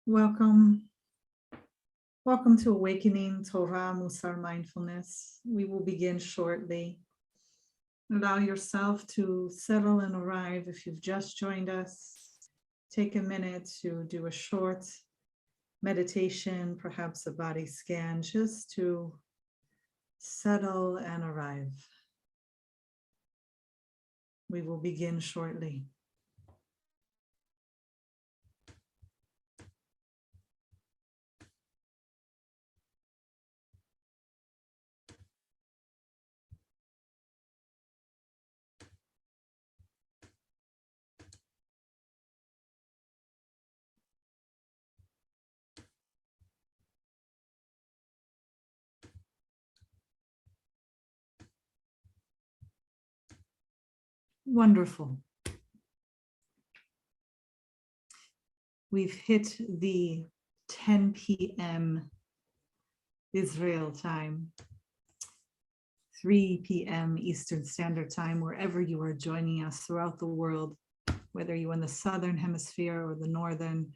Welcome. Welcome to Awakening Torah Mussar Mindfulness. We will begin shortly. Allow yourself to settle and arrive. If you've just joined us, take a minute to do a short meditation, perhaps a body scan, just to settle and arrive. We will begin shortly. Wonderful. We've hit the 10 p.m. Israel time, 3 p.m. Eastern Standard Time, wherever you are joining us throughout the world, whether you're in the Southern Hemisphere or the Northern,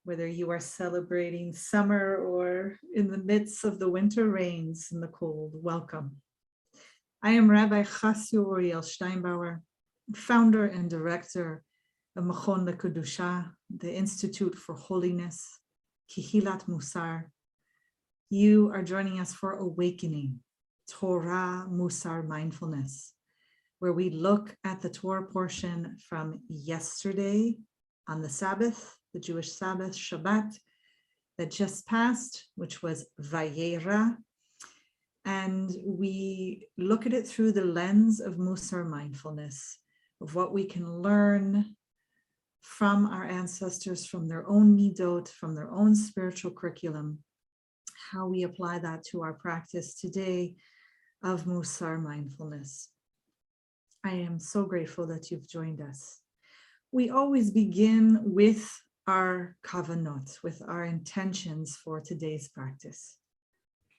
whether you are celebrating summer or in the midst of the winter rains and the cold, welcome. I am Rabbi Chasya Uriel Steinbauer, founder and director of Machon LeKedusha, the Institute for Holiness, Kehilat Mussar. You are joining us for Awakening, Torah Mussar Mindfulness, where we look at the Torah portion from yesterday on the Sabbath, the Jewish Sabbath, Shabbat, that just passed, which was Vayera. And we look at it through the lens of Mussar Mindfulness, of what we can learn from our ancestors, from their own midot, from their own spiritual curriculum, how we apply that to our practice today of Mussar Mindfulness. I am so grateful that you've joined us. We always begin with our kavanot, with our intentions for today's practice.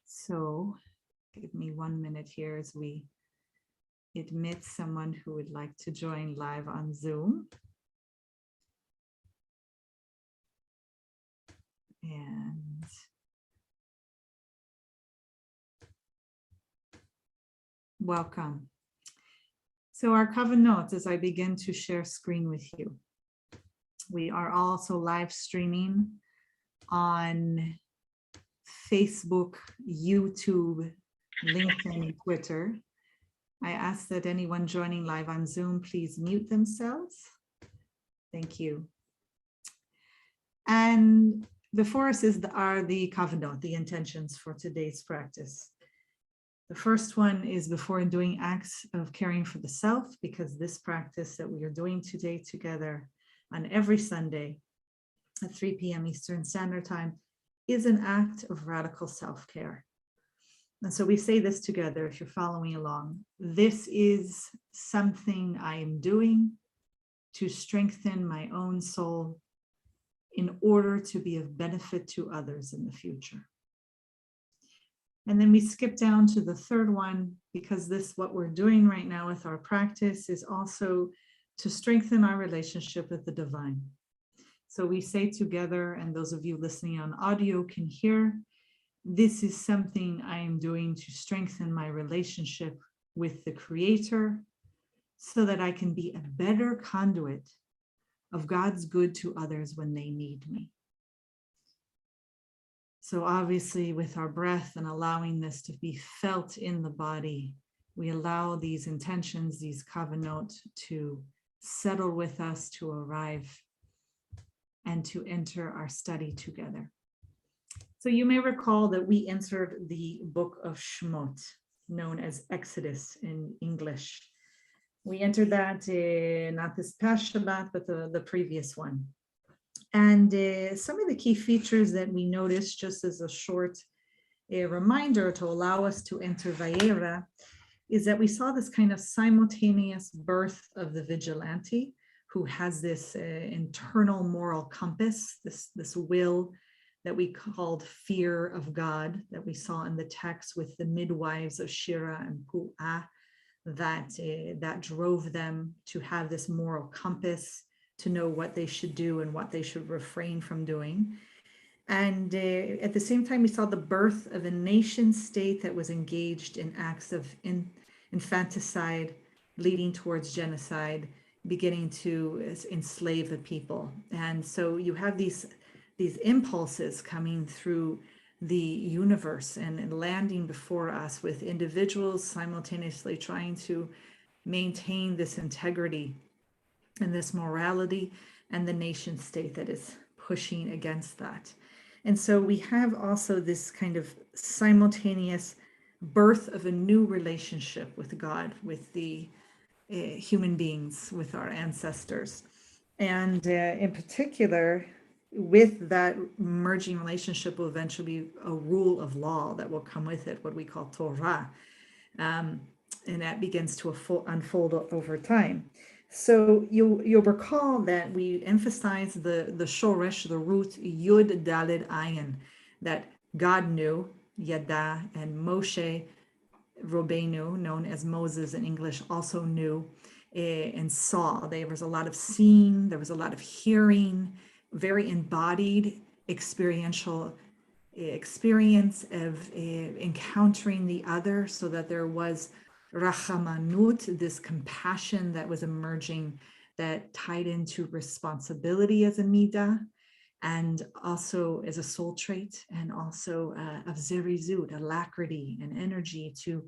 So give me 1 minute here as we admit someone who would like to join live on Zoom. And welcome. So our kavanot, as I begin to share screen with you, we are also live streaming on Facebook, YouTube, LinkedIn, Twitter. I ask that anyone joining live on Zoom, please mute themselves. Thank you. And before us are the kavanot, the intentions for today's practice. The first one is before doing acts of caring for the self, because this practice that we are doing today together on every Sunday at 3 p.m. Eastern Standard Time is an act of radical self-care. And so we say this together if you're following along. This is something I am doing to strengthen my own soul in order to be of benefit to others in the future. And then we skip down to the third one, because what we're doing right now with our practice is also to strengthen our relationship with the divine. So we say together, and those of you listening on audio can hear, this is something I am doing to strengthen my relationship with the Creator so that I can be a better conduit of God's good to others when they need me. So obviously with our breath and allowing this to be felt in the body, we allow these intentions, these kavanot to settle with us, to arrive and to enter our study together. So you may recall that we entered the book of Shemot, known as Exodus in English. We entered that not this past Shabbat, but the previous one. And some of the key features that we noticed, just as a short reminder to allow us to enter Vayera, is that we saw this kind of simultaneous birth of the vigilante, who has this internal moral compass, this will that we called fear of God, that we saw in the text with the midwives of Shira and Pu'ah, that drove them to have this moral compass to know what they should do and what they should refrain from doing. And at the same time, we saw the birth of a nation state that was engaged in acts of infanticide, leading towards genocide, beginning to enslave the people. And so you have these impulses coming through the universe and landing before us, with individuals simultaneously trying to maintain this integrity and this morality, and the nation state that is pushing against that. And so we have also this kind of simultaneous birth of a new relationship with God, with the human beings, with our ancestors. And in particular, with that merging relationship will eventually be a rule of law that will come with it, what we call Torah. And that begins to unfold over time. So you'll recall that we emphasize the shoresh, the root Yud Daled Ayin, that God knew, Yada, and Moshe Rabbeinu, known as Moses in English, also knew and saw. There was a lot of seeing, there was a lot of hearing, very embodied experiential experience of encountering the other, so that there was rachamanut, this compassion that was emerging, that tied into responsibility as a midah, and also as a soul trait, and also of zerizut, alacrity and energy to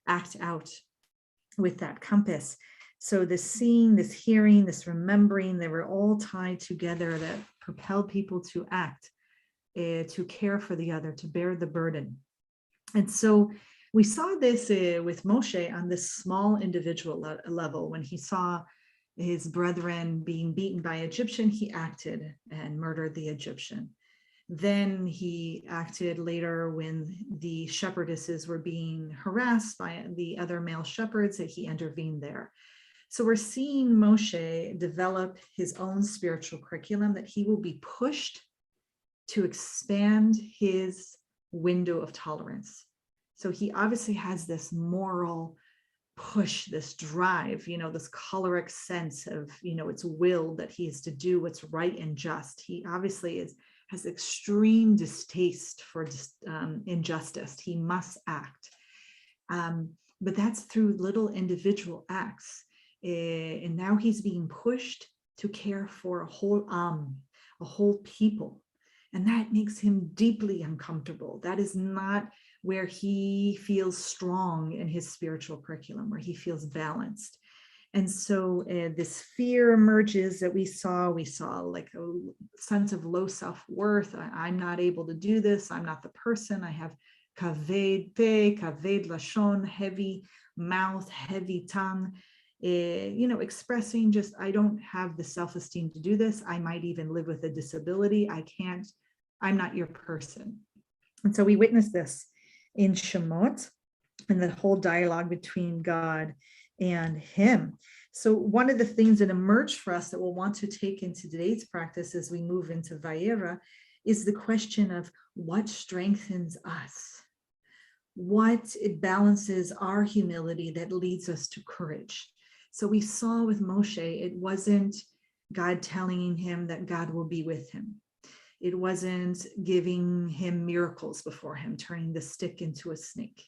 act out with that compass. So this seeing, this hearing, this remembering, they were all tied together that propelled people to act, to care for the other, to bear the burden. And so we saw this with Moshe on this small individual level. When he saw his brethren being beaten by Egyptian, he acted and murdered the Egyptian. Then he acted later when the shepherdesses were being harassed by the other male shepherds, that he intervened there. So we're seeing Moshe develop his own spiritual curriculum, that he will be pushed to expand his window of tolerance. So he obviously has this moral push, this drive, this choleric sense of, it's will that he is to do what's right and just. He obviously has extreme distaste for injustice. He must act. But that's through little individual acts. And now he's being pushed to care for a whole people. And that makes him deeply uncomfortable. That is not where he feels strong in his spiritual curriculum, where he feels balanced. And so this fear emerges that we saw like a sense of low self-worth. I'm not able to do this. I'm not the person. I have kaved pe, kaved lashon, heavy mouth, heavy tongue, expressing just, I don't have the self-esteem to do this. I might even live with a disability. I'm not your person. And so we witness this in Shemot, and the whole dialogue between God and him. So one of the things that emerged for us that we'll want to take into today's practice as we move into Vayera is the question of what strengthens us, what it balances our humility that leads us to courage. So we saw with Moshe, it wasn't God telling him that God will be with him. It wasn't giving him miracles before him, turning the stick into a snake.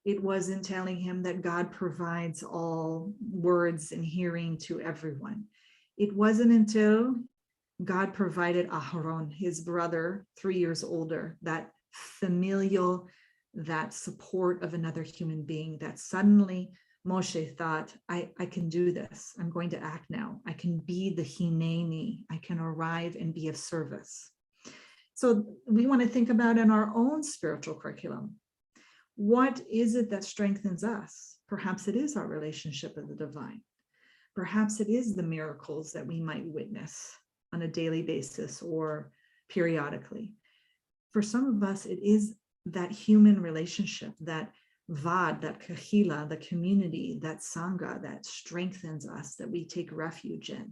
It wasn't telling him that God provides all words and hearing to everyone. It wasn't until God provided Aharon, his brother, 3 years older, that familial, that support of another human being, that suddenly Moshe thought, I can do this. I'm going to act now. I can be the Hineni. I can arrive and be of service. So we want to think about in our own spiritual curriculum, what is it that strengthens us? Perhaps it is our relationship with the divine. Perhaps it is the miracles that we might witness on a daily basis or periodically. For some of us, it is that human relationship, that vad, that Kehilat, the community, that sangha that strengthens us, that we take refuge in.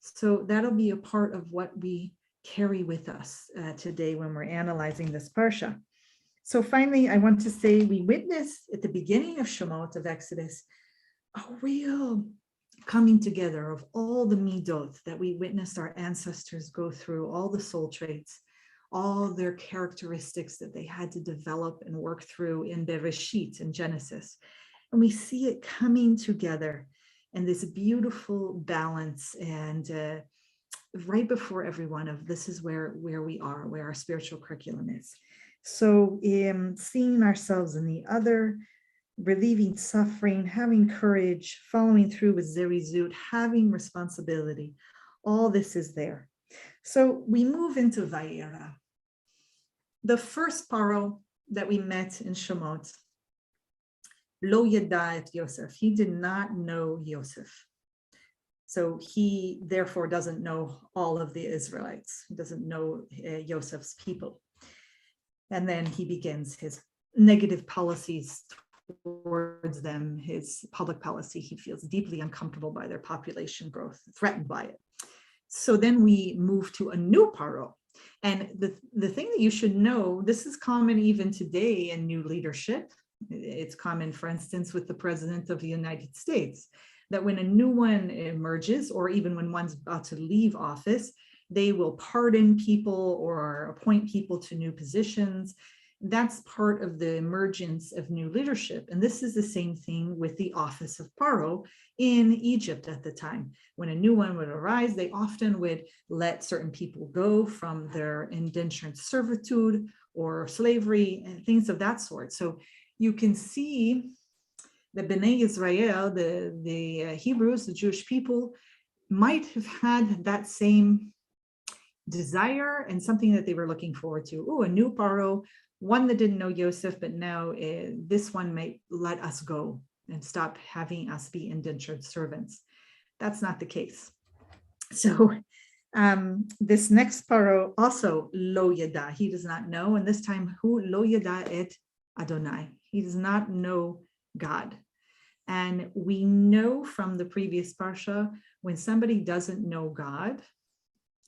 So that'll be a part of what we carry with us today when we're analyzing this parsha. So finally, I want to say we witness at the beginning of Shemot, of Exodus, a real coming together of all the midot that we witnessed our ancestors go through, all the soul traits, all their characteristics that they had to develop and work through in Bereshit, in Genesis. And we see it coming together in this beautiful balance, and right before everyone of this is where we are, where our spiritual curriculum is. So seeing ourselves in the other, relieving suffering, having courage, following through with zerizut, having responsibility, all this is there. So we move into Vayera. The first paro that we met in Shemot, Lo Yada et Yosef, he did not know Yosef. So he therefore doesn't know all of the Israelites. He doesn't know Yosef's people. And then he begins his negative policies towards them, his public policy. He feels deeply uncomfortable by their population growth, threatened by it. So then we move to a new paro. And the thing that you should know, this is common even today in new leadership. It's common, for instance, with the President of the United States, that when a new one emerges, or even when one's about to leave office, they will pardon people or appoint people to new positions. That's part of the emergence of new leadership. And this is the same thing with the office of Paro in Egypt at the time. When a new one would arise, they often would let certain people go from their indentured servitude or slavery and things of that sort. So you can see the Bnei Israel, the Hebrews, the Jewish people, might have had that same desire and something that they were looking forward to. Oh, a new Paro, one that didn't know Yosef, but now this one might let us go and stop having us be indentured servants. That's not the case. So this next Paro also Lo Yada, he does not know, and this time who Lo Yada et Adonai, he does not know God. And we know from the previous Parsha, when somebody doesn't know God,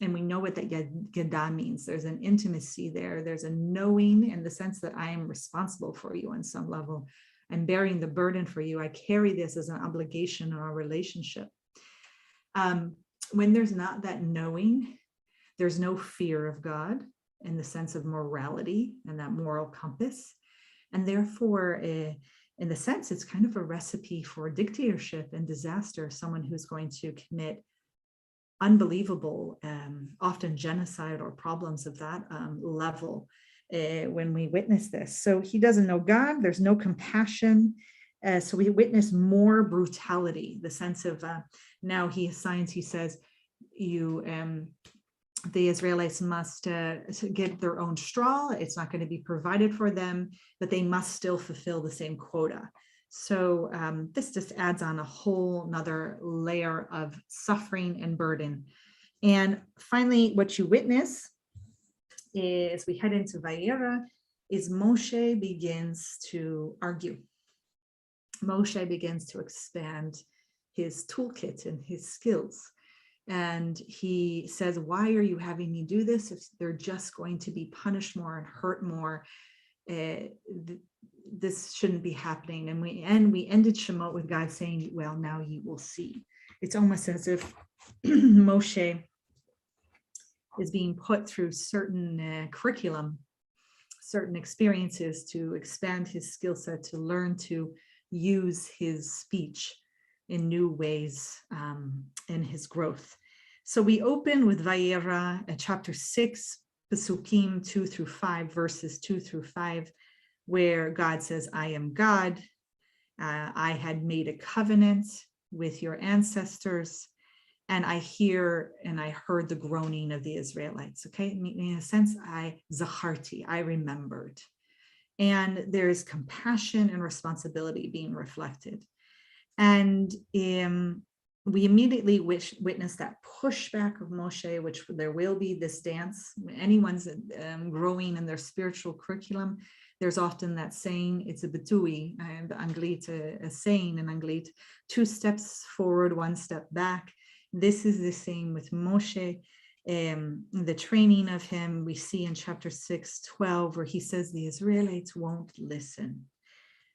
and we know what that Yada means, there's an intimacy there, there's a knowing in the sense that I am responsible for you on some level. I'm bearing the burden for you. I carry this as an obligation in our relationship. When there's not that knowing, there's no fear of God in the sense of morality and that moral compass. And therefore, in the sense, it's kind of a recipe for dictatorship and disaster, someone who's going to commit unbelievable, often genocide or problems of that level when we witness this. So he doesn't know God, there's no compassion. So we witness more brutality, the sense of now he assigns, he says, the Israelites must get their own straw. It's not going to be provided for them, but they must still fulfill the same quota. So this just adds on a whole nother layer of suffering and burden. And finally, what you witness is we head into Vayera, is Moshe begins to argue. Moshe begins to expand his toolkit and his skills. And he says, why are you having me do this if they're just going to be punished more and hurt more? This shouldn't be happening. And we ended Shemot with God saying, well, now you will see. It's almost as if Moshe is being put through certain curriculum, certain experiences to expand his skill set, to learn to use his speech in new ways in his growth. So we open with Vayera at chapter 6, Pesukim 2 through 5, verses 2 through 5, where God says, I am God. I had made a covenant with your ancestors, and I hear and I heard the groaning of the Israelites. Okay, in a sense, Zacharti, I remembered. And there is compassion and responsibility being reflected. And we immediately witness that pushback of Moshe, which there will be this dance. Anyone's growing in their spiritual curriculum, there's often that saying, it's a betui, a saying in Anglit, 2 steps forward, 1 step back. This is the same with Moshe. The training of him, we see in chapter 6:12, where he says the Israelites won't listen.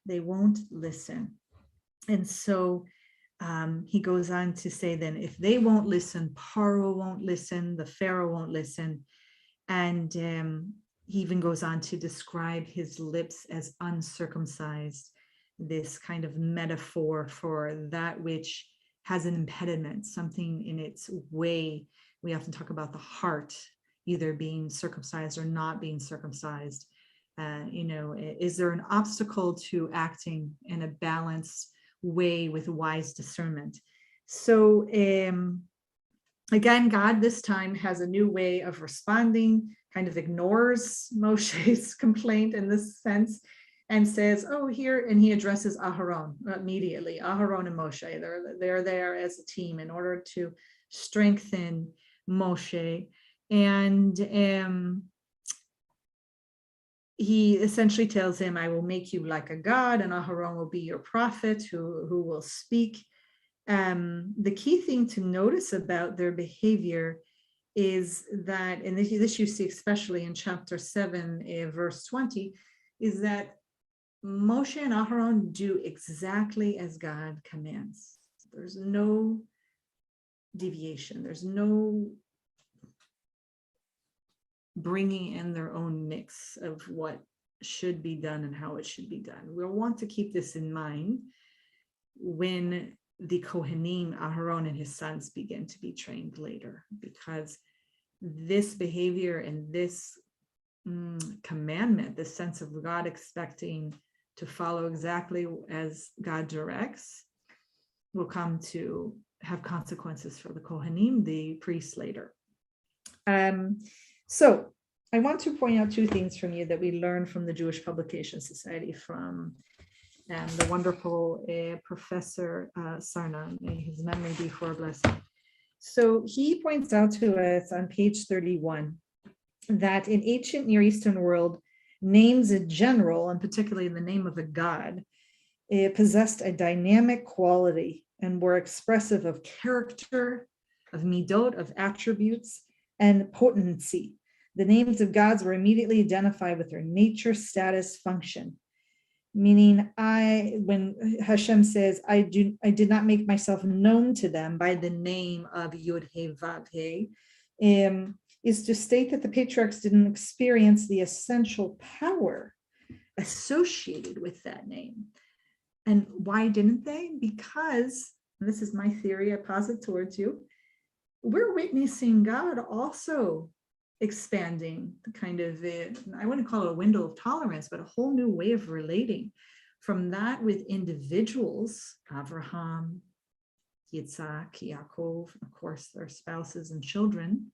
They won't listen. And so he goes on to say, then if they won't listen, Paro won't listen, the Pharaoh won't listen. And he even goes on to describe his lips as uncircumcised, this kind of metaphor for that which has an impediment, something in its way. We often talk about the heart either being circumcised or not being circumcised. Is there an obstacle to acting in a balanced way with wise discernment? So again, God this time has a new way of responding, kind of ignores Moshe's complaint in this sense and says, oh, here, and he addresses Aharon immediately. Aharon and Moshe, they're there as a team in order to strengthen Moshe. And he essentially tells him, I will make you like a god, and Aharon will be your prophet who will speak. The key thing to notice about their behavior is that, and this you see especially in chapter 7, verse 20, is that Moshe and Aharon do exactly as God commands. There's no deviation. There's no bringing in their own mix of what should be done and how it should be done. We'll want to keep this in mind when the Kohanim, Aharon and his sons, begin to be trained later, because this behavior and this commandment, this sense of God expecting to follow exactly as God directs, will come to have consequences for the Kohanim, the priests, later. So I want to point out two things from you that we learned from the Jewish Publication Society, from the wonderful Professor Sarna, may his memory be for a blessing. So he points out to us on page 31 that in ancient Near Eastern world, names in general, and particularly the name of a god, possessed a dynamic quality and were expressive of character, of midot, of attributes, and potency. The names of gods were immediately identified with their nature, status, function. Meaning, when Hashem says, I did not make myself known to them by the name of Yud He Vav He, is to state that the patriarchs didn't experience the essential power associated with that name. And why didn't they? Because, and this is my theory I posit towards you, we're witnessing God also expanding the kind of, I wouldn't call it a window of tolerance, but a whole new way of relating, from that with individuals, Abraham, Yitzhak, Yaakov, of course, their spouses and children.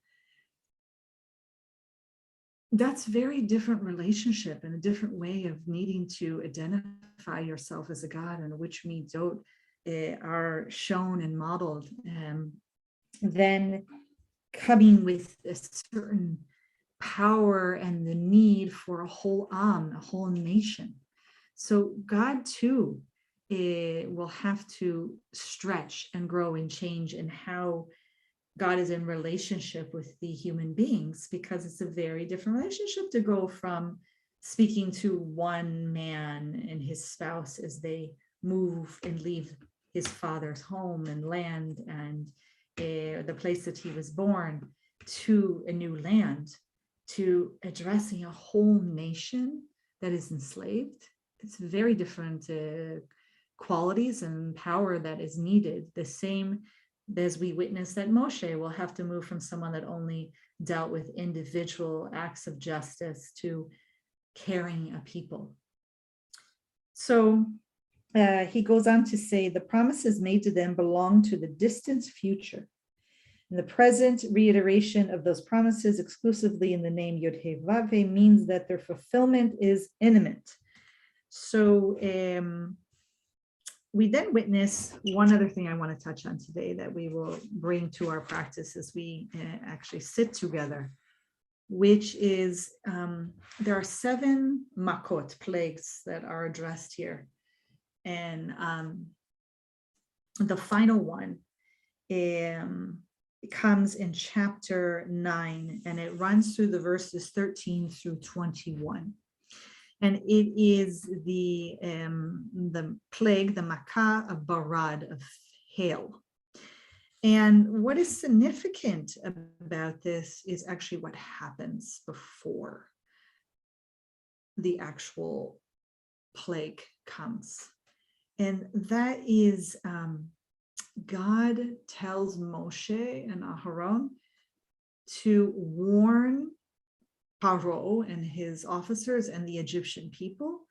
That's very different relationship and a different way of needing to identify yourself as a God, and which midot are shown and modeled. Then coming with a certain power and the need for a whole a whole nation. So God too will have to stretch and grow and change in how God is in relationship with the human beings, because it's a very different relationship to go from speaking to one man and his spouse as they move and leave his father's home and land and the place that he was born, to a new land, to addressing a whole nation that is enslaved. It's very different qualities and power that is needed. The same as we witness that Moshe will have to move from someone that only dealt with individual acts of justice to carrying a people. So he goes on to say, the promises made to them belong to the distant future. And the present reiteration of those promises exclusively in the name Yod He Vav He means that their fulfillment is imminent. So we then witness one other thing I want to touch on today that we will bring to our practice as we actually sit together, which is there are 7 makot, plagues, that are addressed here. And the final one comes in chapter 9, and it runs through the verses 13 through 21. And it is the plague, the makah of barad, of hail. And what is significant about this is actually what happens before the actual plague comes. And that is God tells Moshe and Aharon to warn Paro and his officers and the Egyptian people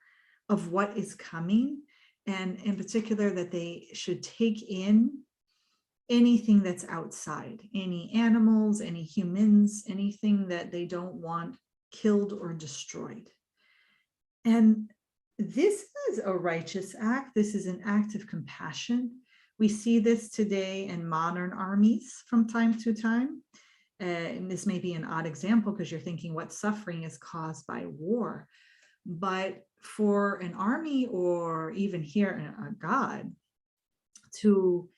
of what is coming, and in particular that they should take in anything that's outside, any animals, any humans, anything that they don't want killed or destroyed. And this is a righteous act. This is an act of compassion. We see this today in modern armies from time to time. And this may be an odd example because you're thinking what suffering is caused by war. But for an army, or even here a God, to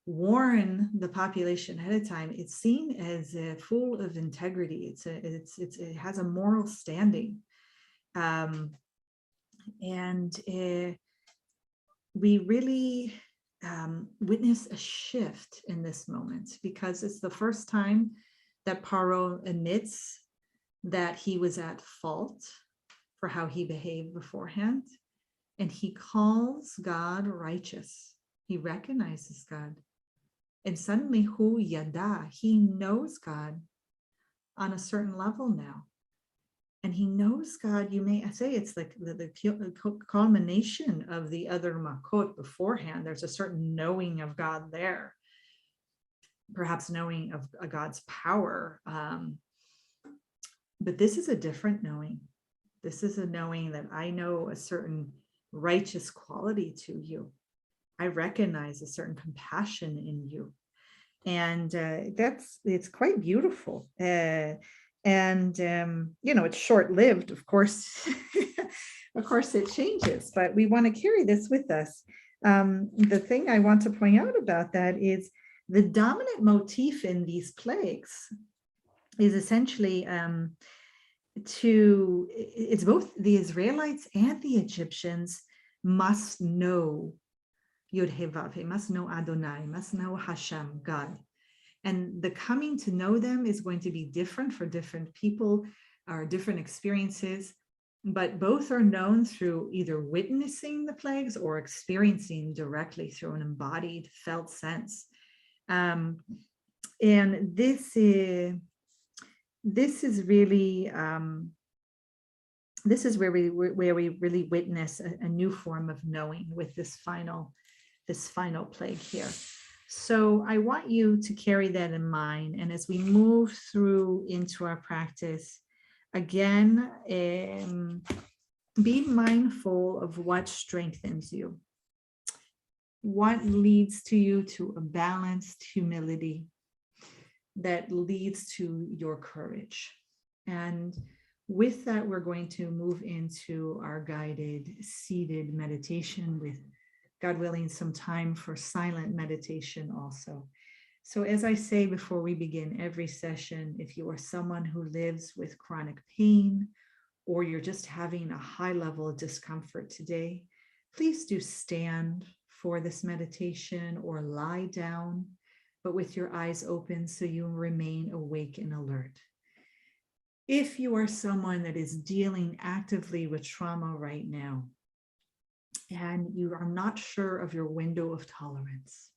warn the population ahead of time, it's seen as full of integrity. It has a moral standing. We really witness a shift in this moment, because it's the first time that Paro admits that he was at fault for how he behaved beforehand. And he calls God righteous. He recognizes God. And suddenly, hu yada, he knows God on a certain level now. And he knows God, you may say it's like the culmination of the other makot beforehand. There's a certain knowing of God there, perhaps knowing of God's power. But this is a different knowing. This is a knowing that I know a certain righteous quality to you. I recognize a certain compassion in you. And it's quite beautiful. It's short-lived, of course. Of course, it changes, but we want to carry this with us. The thing I want to point out about that is the dominant motif in these plagues is essentially it's both the Israelites and the Egyptians must know Yod He Vav. He must know Adonai, must know Hashem, God. And the coming to know them is going to be different for different people or different experiences, but both are known through either witnessing the plagues or experiencing directly through an embodied, felt sense. And this is really this is where we really witness a new form of knowing with this final plague here. So I want you to carry that in mind. And as we move through into our practice, again, be mindful of what strengthens you, what leads to you to a balanced humility that leads to your courage. And with that, we're going to move into our guided seated meditation with, God willing, some time for silent meditation also. So as I say before we begin every session, if you are someone who lives with chronic pain, or you're just having a high level of discomfort today, please do stand for this meditation or lie down, but with your eyes open so you remain awake and alert. If you are someone that is dealing actively with trauma right now, and you are not sure of your window of tolerance,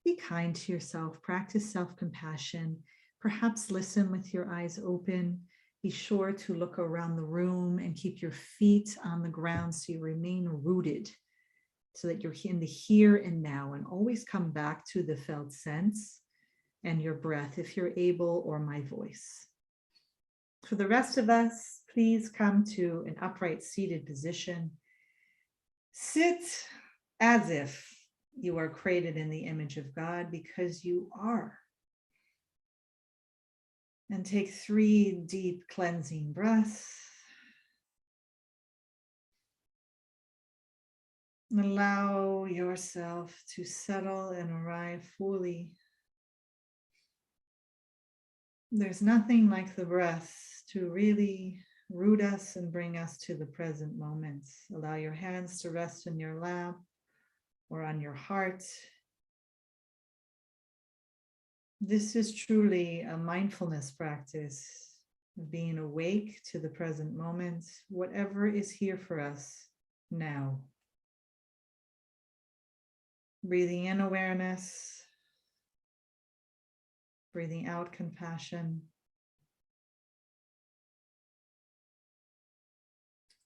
be kind to yourself, practice self-compassion, perhaps listen with your eyes open. Be sure to look around the room and keep your feet on the ground so you remain rooted, so that you're in the here and now, and always come back to the felt sense and your breath if you're able, or my voice. For the rest of us, please come to an upright seated position. Sit as if you are created in the image of God, because you are. And take 3 deep cleansing breaths. Allow yourself to settle and arrive fully. There's nothing like the breath to really root us and bring us to the present moment. Allow your hands to rest in your lap or on your heart. This is truly a mindfulness practice, being awake to the present moment, whatever is here for us now. Breathing in awareness, breathing out compassion.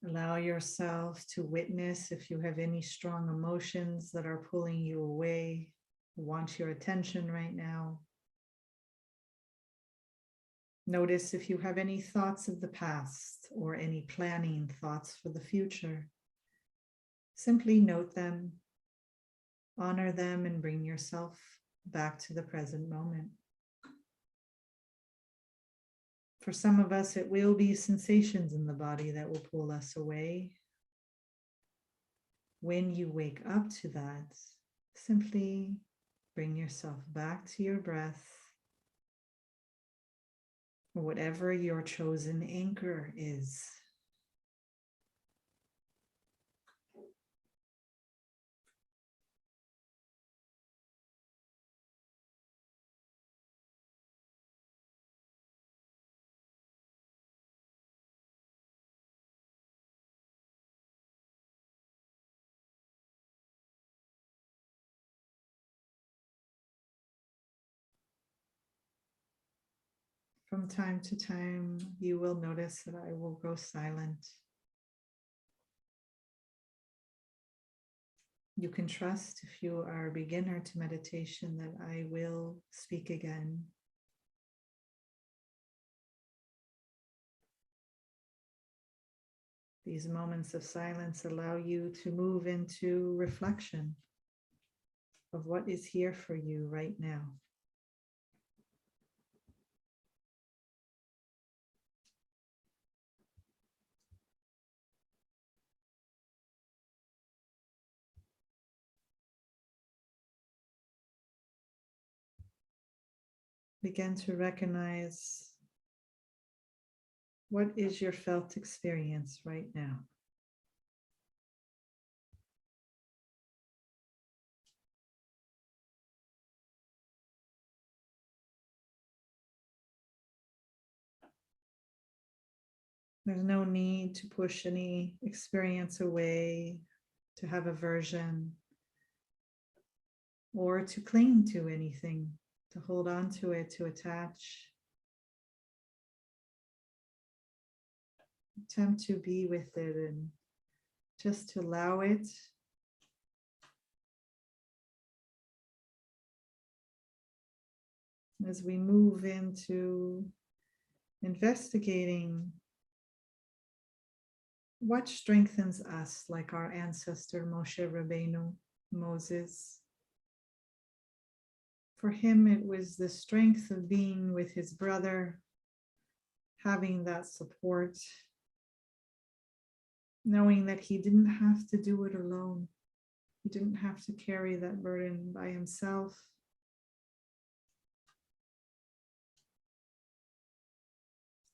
Allow yourself to witness if you have any strong emotions that are pulling you away, want your attention right now. Notice if you have any thoughts of the past or any planning thoughts for the future. Simply note them, honor them, and bring yourself back to the present moment. For some of us, it will be sensations in the body that will pull us away. When you wake up to that, simply bring yourself back to your breath, or whatever your chosen anchor is. From time to time, you will notice that I will go silent. You can trust, if you are a beginner to meditation, that I will speak again. These moments of silence allow you to move into reflection of what is here for you right now. Begin to recognize what is your felt experience right now. There's no need to push any experience away, to have aversion, or to cling to anything, to hold on to it, to attach. Attempt to be with it and just to allow it. As we move into investigating what strengthens us, like our ancestor Moshe Rabbeinu, Moses. For him, it was the strength of being with his brother, having that support, knowing that he didn't have to do it alone. He didn't have to carry that burden by himself.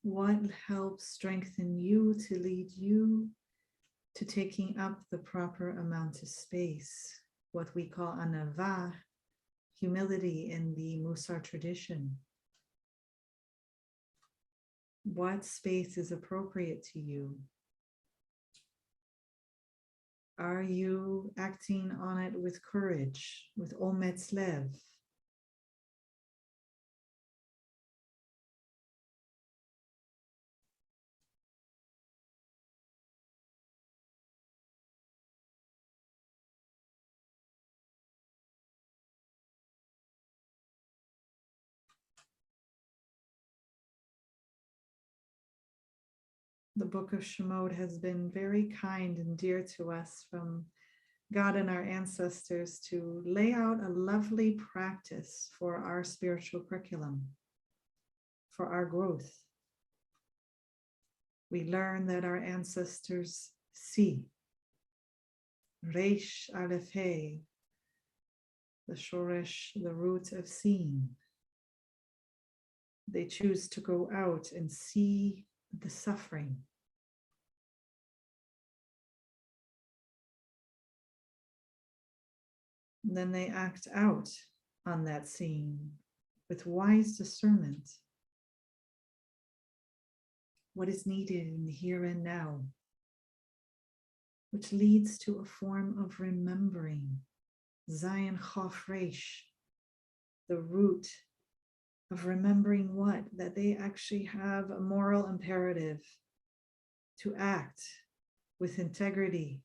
What helps strengthen you to lead you to taking up the proper amount of space, what we call anava, humility in the Mussar tradition? What space is appropriate to you? Are you acting on it with courage, with ometz lev? The book of Shemot has been very kind and dear to us from God and our ancestors to lay out a lovely practice for our spiritual curriculum, for our growth. We learn that our ancestors see, Reish Aleph Hey, the Shoresh, the root of seeing. They choose to go out and see the suffering. And then they act out on that seeing. with wise discernment what is needed in the here and now, which leads to a form of remembering, Zayin Chof Resh, the root of remembering what? That they actually have a moral imperative to act with integrity,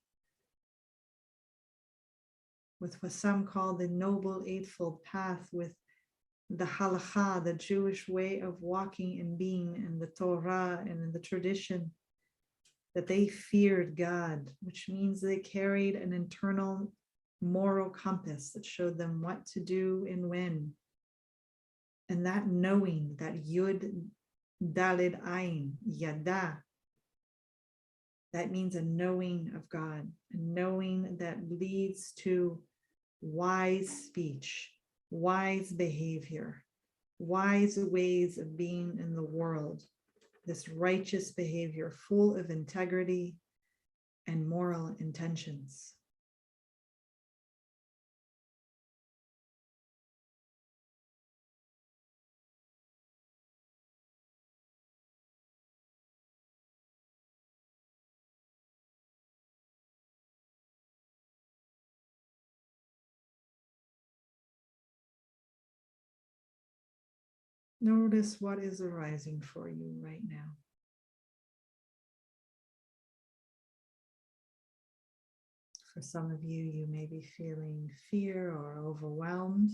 with what some call the Noble Eightfold Path, with the halakha, the Jewish way of walking and being, in the Torah and in the tradition, that they feared God, which means they carried an internal moral compass that showed them what to do and when. And that knowing, that Yud Dalid Ayin, Yada, that means a knowing of God, a knowing that leads to wise speech, wise behavior, wise ways of being in the world, this righteous behavior full of integrity and moral intentions. Notice what is arising for you right now. For some of you, you may be feeling fear or overwhelmed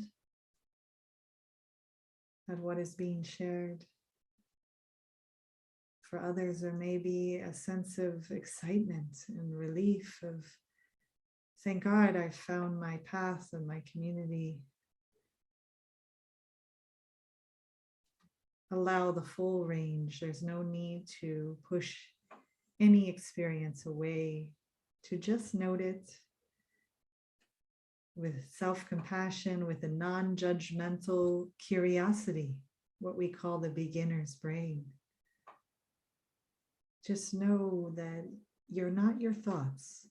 at what is being shared. For others, there may be a sense of excitement and relief of, thank God I found my path and my community. Allow the full range. There's no need to push any experience away, to just note it with self-compassion, with a non-judgmental curiosity, what we call the beginner's brain. Just know that you're not your thoughts.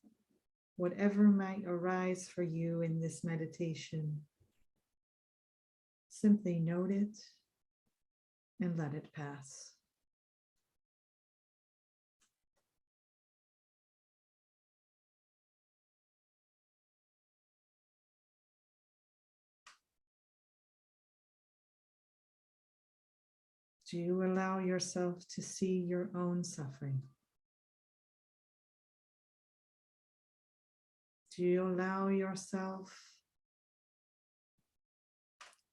Whatever might arise for you in this meditation, simply note it and let it pass. Do you allow yourself to see your own suffering? Do you allow yourself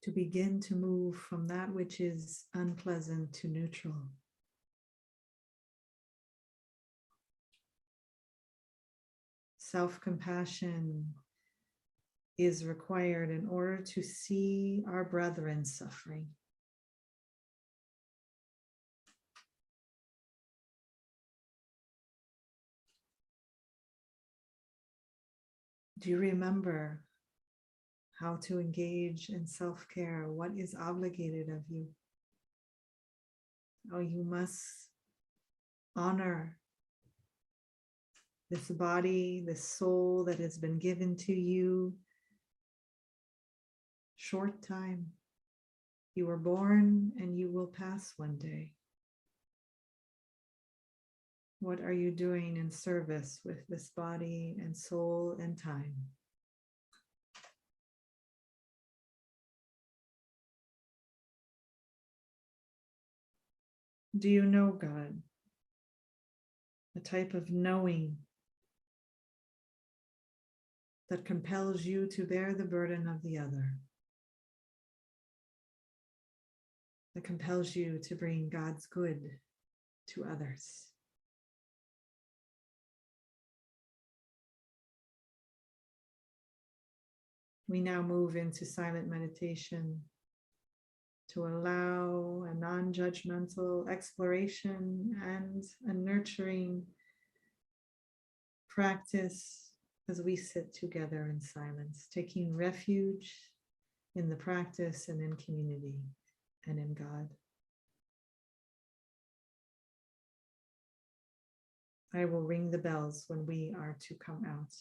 to begin to move from that which is unpleasant to neutral? Self-compassion is required in order to see our brethren suffering. Do you remember how to engage in self-care? What is obligated of you? Oh, you must honor this body, this soul that has been given to you. Short time. You were born and you will pass one day. What are you doing in service with this body and soul and time? Do you know God? A type of knowing that compels you to bear the burden of the other, that compels you to bring God's good to others. We now move into silent meditation to allow a non-judgmental exploration and a nurturing practice as we sit together in silence, taking refuge in the practice and in community and in God. I will ring the bells when we are to come out.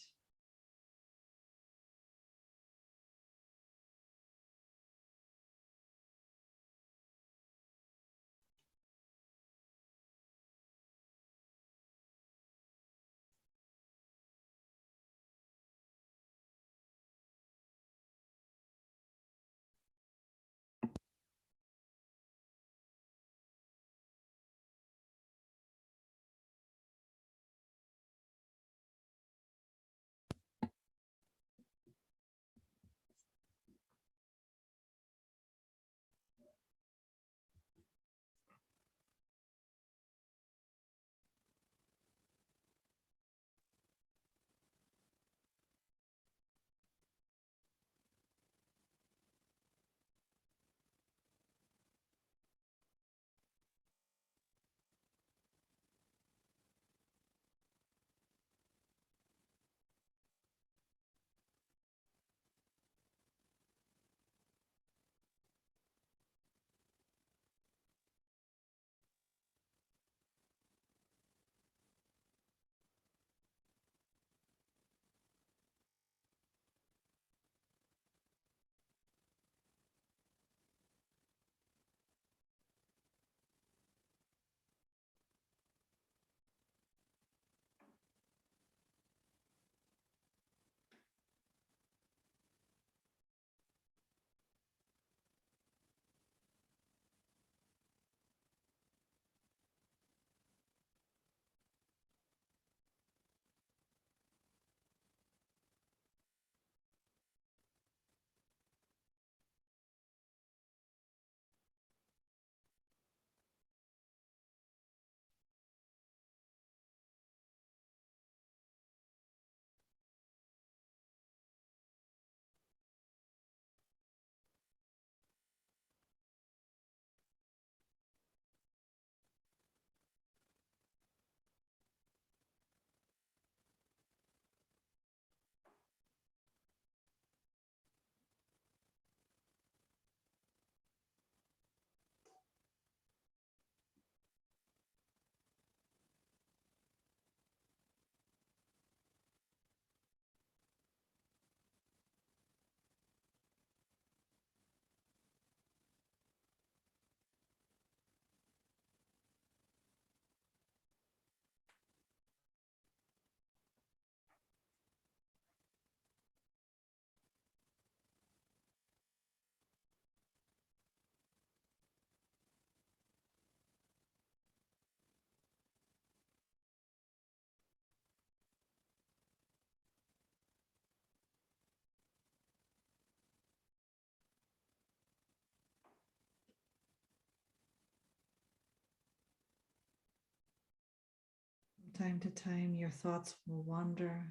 Time to time, your thoughts will wander.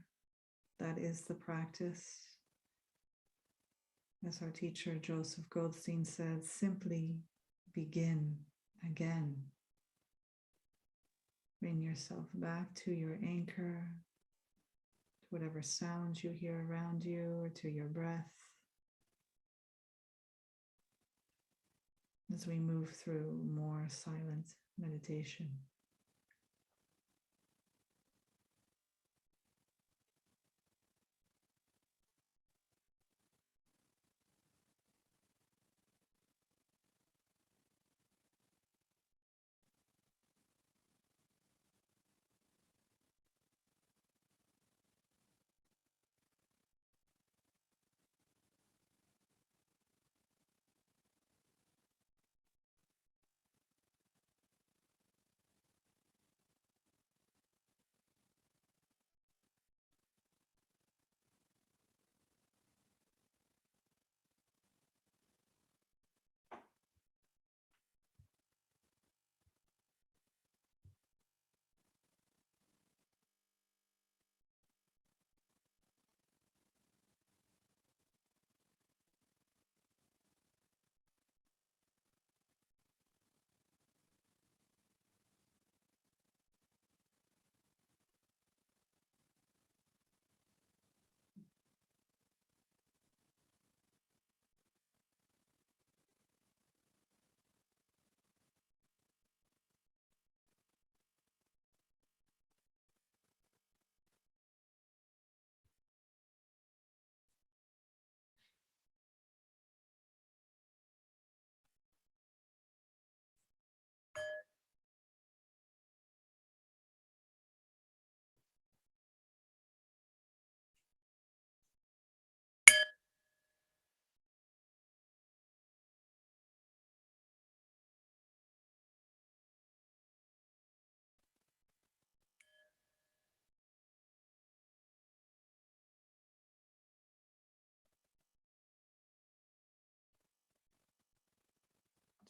That is the practice. As our teacher Joseph Goldstein said, simply begin again. Bring yourself back to your anchor, to whatever sounds you hear around you, or to your breath. As we move through more silent meditation.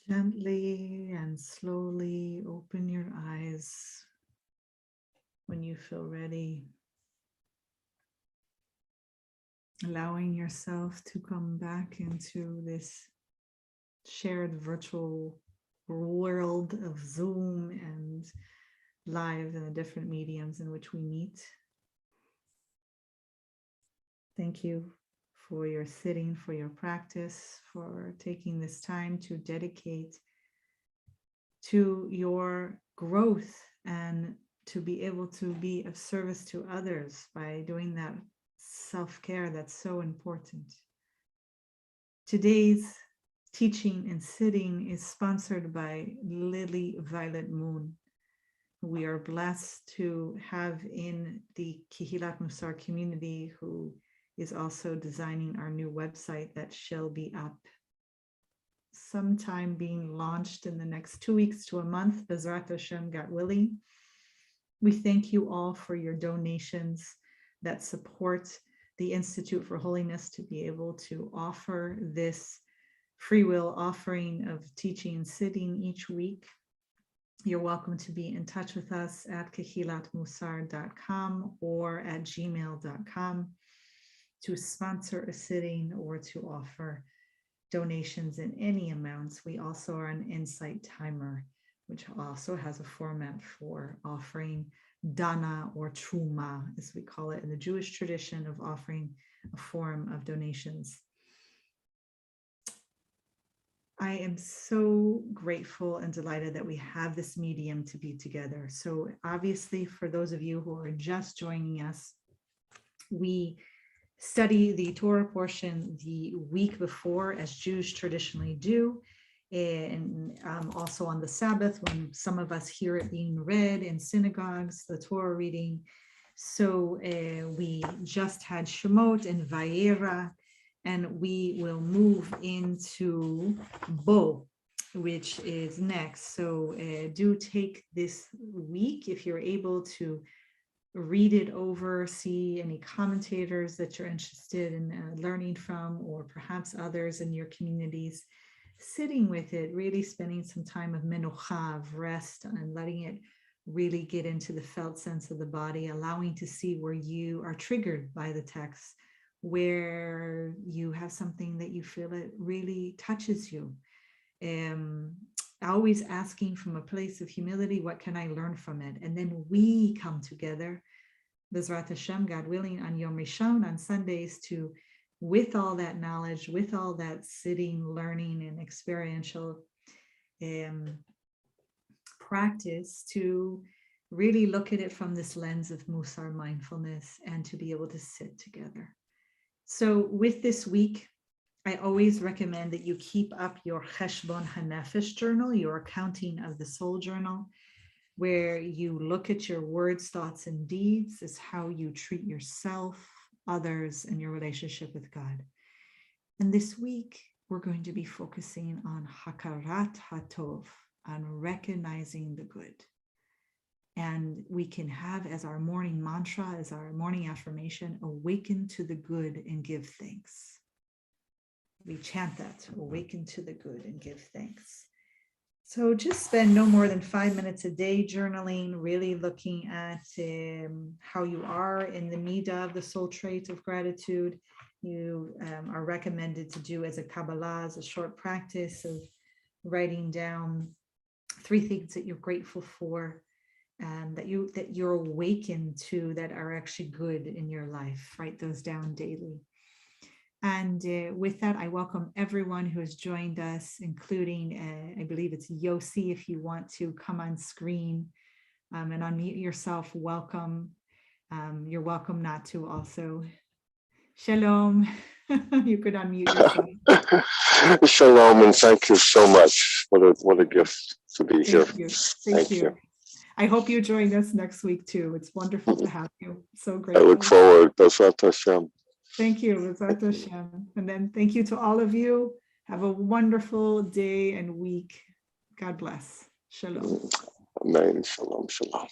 Gently and slowly open your eyes when you feel ready, allowing yourself to come back into this shared virtual world of Zoom and live and the different mediums in which we meet. Thank you for your sitting, for your practice, for taking this time to dedicate to your growth and to be able to be of service to others by doing that self-care that's so important. Today's teaching and sitting is sponsored by Lily Violet Moon. We are blessed to have in the Kehilat Mussar community, who is also designing our new website that shall be up sometime, being launched in the next 2 weeks to a month, Bezrat Hashem, God willing. We thank you all for your donations that support the Institute for Holiness to be able to offer this free will offering of teaching and sitting each week. You're welcome to be in touch with us at kehilatmussar.com or at gmail.com to sponsor a sitting or to offer donations in any amounts. We also are an insight timer, which also has a format for offering dana or truma, as we call it in the Jewish tradition of offering a form of donations. I am so grateful and delighted that we have this medium to be together. So obviously, for those of you who are just joining us, we study the Torah portion the week before, as Jews traditionally do, and also on the Sabbath, when some of us hear it being read in synagogues, the Torah reading. So we just had Shemot and Vayera, and we will move into Bo, which is next. So do take this week, if you're able, to read it over, see any commentators that you're interested in learning from, or perhaps others in your communities, sitting with it, really spending some time of menucha, of rest, and letting it really get into the felt sense of the body, allowing to see where you are triggered by the text, where you have something that you feel it really touches you. Always asking from a place of humility, what can I learn from it? And then we come together, Bezrat Hashem, God willing, on Yom Rishon, on Sundays, to, with all that knowledge, with all that sitting, learning, and experiential practice, to really look at it from this lens of Mussar mindfulness and to be able to sit together. So with this week, I always recommend that you keep up your Cheshbon HaNefesh journal, your accounting of the soul journal, where you look at your words, thoughts, and deeds as how you treat yourself, others, and your relationship with God. And this week, we're going to be focusing on Hakarat HaTov, on recognizing the good. And we can have as our morning mantra, as our morning affirmation, awaken to the good and give thanks. We chant that, awaken to the good and give thanks. So just spend no more than 5 minutes a day journaling, really looking at how you are in the midah of the soul trait of gratitude. You are recommended to do as a Kabbalah, as a short practice of writing down 3 things that you're grateful for, that you're awakened to, that are actually good in your life. Write those down daily. And with that, I welcome everyone who has joined us, including, I believe it's Yossi, if you want to come on screen and unmute yourself, welcome. You're welcome not to also. Shalom. You could unmute yourself. Shalom, and thank you so much. What a gift to be here. Thank you. I hope you join us next week too. It's wonderful to have you. So grateful. I look forward. Bezrat Hashem. Thank you, Bezrat Hashem. And then thank you to all of you. Have a wonderful day and week. God bless. Shalom. Amen. Shalom, shalom.